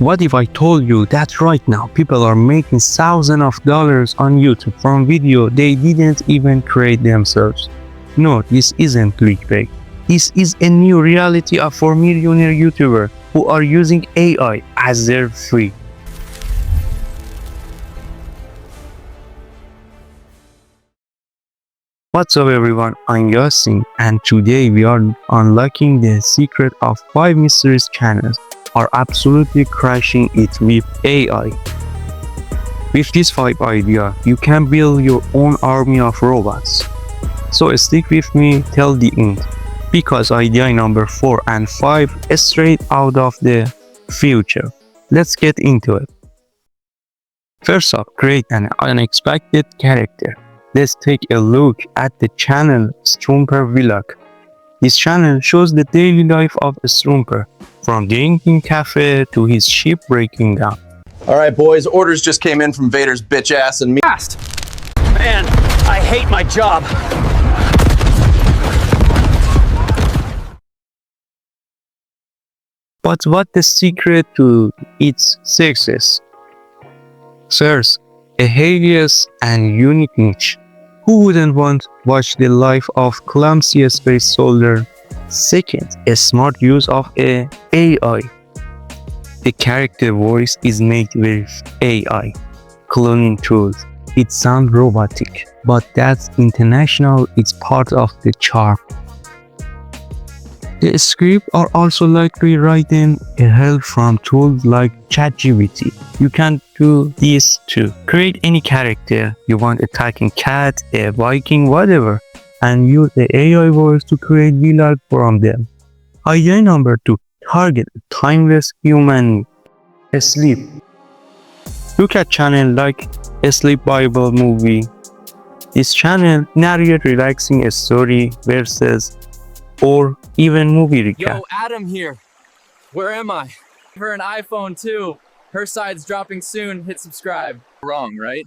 What if I told you that right now people are making thousands of dollars on YouTube from video they didn't even create themselves? No, this isn't clickbait. This is a new reality of 4 millionaire YouTubers who are using AI as their free. What's up everyone, I'm Yasin, and today we are unlocking the secret of 5 mysterious channels are absolutely crushing it with AI. With these 5 ideas, you can build your own army of robots. So stick with me till the end, because idea number 4 and 5 is straight out of the future. Let's get into it. First up, create an unexpected character. Let's take a look at the channel Strumper Vlog. This channel shows the daily life of a Strumper, from drinking cafe to his ship breaking down. Alright boys, orders just came in from Vader's bitch ass and me. Fast! Man, I hate my job. But what's the secret to its success? First, a hilarious and unique niche. Who wouldn't want to watch the life of clumsy space soldier? Second, a smart use of AI. The character voice is made with AI cloning tools. It sounds robotic, but that's intentional. It's part of the charm. The scripts are also likely written with help from tools like ChatGPT. You can do this too. Create any character you want, a talking cat, a Viking, whatever, and use the AI voice to create vlog from them. Idea number 2. Target a timeless human need. Sleep. Look at channel like Sleep Bible Movie. This channel narrates relaxing story, verses, or even movie recap. Yo, Adam here. Where am I? Give her an iPhone too. Her side's dropping soon. Hit subscribe. Wrong, right?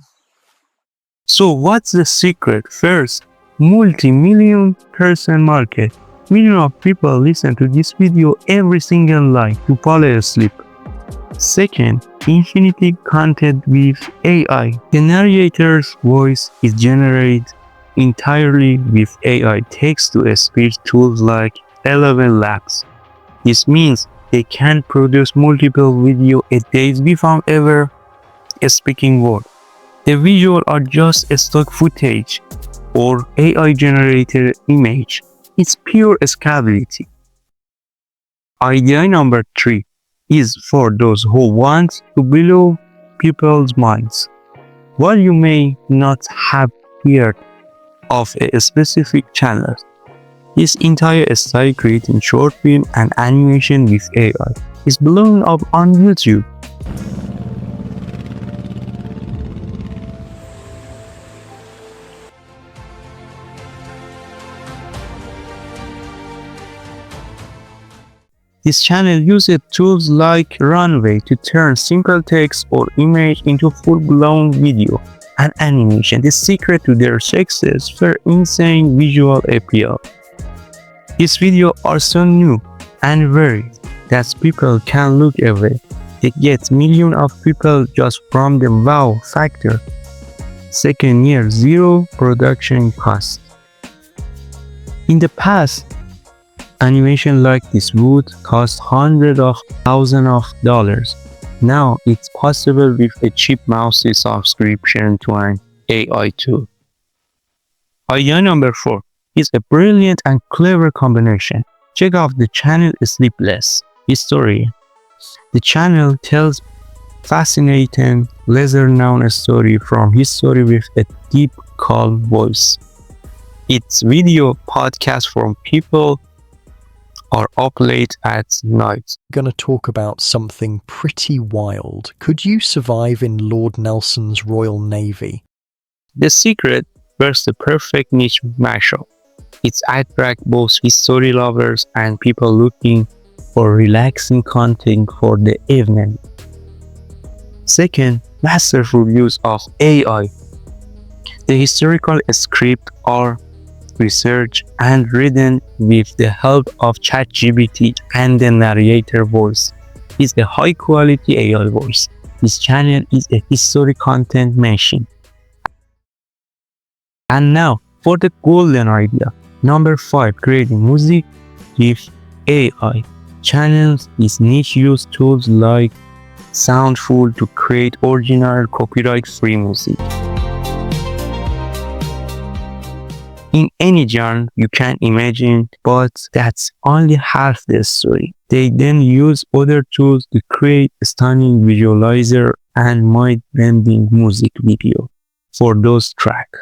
So what's the secret? First, multi-million person market. Millions of people listen to this video every single night to fall asleep. Second, infinity content with AI. The narrator's voice is generated entirely with AI text-to-speech tools like 11 Labs. This means they can produce multiple videos a day without ever speaking word. The visuals are just stock footage or AI-generated image. It's pure scalability. Idea number 3 is for those who want to blow people's minds. While you may not have heard of a specific channel, this entire style creating short film and animation with AI is blowing up on YouTube. This channel uses tools like Runway to turn simple text or image into full-blown video and animation. The secret to their success for insane visual appeal. These videos are so new and varied that people can look away. They get millions of people just from the wow factor. Second year, zero production cost. In the past, animation like this would cost hundreds of thousands of dollars. Now it's possible with a cheap mouse subscription to an AI tool. Idea number 4 is a brilliant and clever combination. Check out the channel Sleepless History. The channel tells fascinating, lesser-known story from history with a deep, calm voice. Its video podcast from people are up late at night. Gonna talk about something pretty wild. Could you survive in Lord Nelson's Royal Navy? The secret was the perfect niche mashup. It attracts both history lovers and people looking for relaxing content for the evening. Second, masterful use of AI. The historical scripts are researched and written with the help of ChatGPT and the narrator voice. is a high quality AI voice. This channel is a history content machine. And now for the golden idea. Number 5. Creating music with AI. Channels is niche use tools like Soundful to create original copyright-free music. In any genre you can imagine, but that's only half the story. They then use other tools to create a stunning visualizer and mind-bending music video for those tracks.